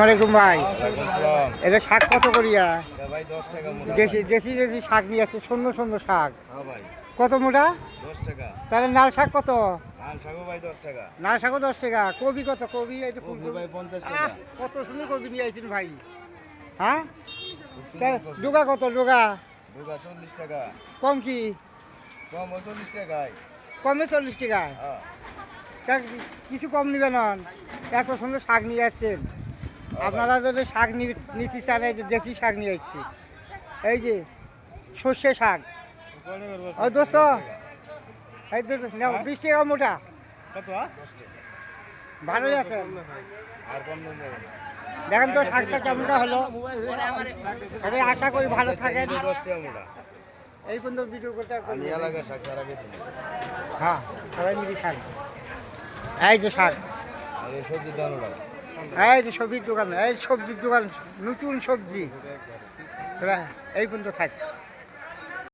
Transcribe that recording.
ওয়ালাইকুম ভাই, আসসালাম। এটা শাক কত করিয়া? এটা ভাই 10 টাকা মোটা। দেশি দেশি দেশি শাক নিয়ে আছে, সুন্দর সুন্দর শাক। হ্যাঁ ভাই, কত মোটা? 10 টাকা। তাহলে লাল শাক কত? লাল শাকও ভাই 10 টাকা। লাল শাকও 10 টাকা। কবি কত? কবি এই যে কপি ভাই 50 আহ, টাকা। কত সুন্দর কবি নিয়ে আইছেন ভাই। হ্যাঁ, খুব সুন্দর কপি। ডোগা কত? ডোগা দুগা 40 টাকা। কম কি? কম 40 টাকায়। কমে 40 টাকা। হ্যাঁ। তা কিছু কম নিবেন না? এত সুন্দর শাক নিয়ে আসছেন। আপনারা যদি শাক নিতে চান, এই যে দেশি শাক নিয়ে আসছি। এই যে সর্ষে শাক। ও দোস্ত, এই তো নাও, 20 টাকা মোটা। কত? 10 টাকা। ভালোই আছে। আর কম দাম যাবে না। দেখেন তো শাকটা কেমনটা হলো। আমি আশা করি ভালো থাকেন। 10 টাকা মোটা। এই পর্যন্ত ভিডিও করতে আমি এলাকার শাক তারা গেছি। হ্যাঁ, সবাই মিলে শাক। এই যে শাক, আর এই সবজি দাম ওটা। এই যে সবজির দোকান, এই সবজির দোকান, নতুন সবজি। তোরা এই পর্যন্ত থাক।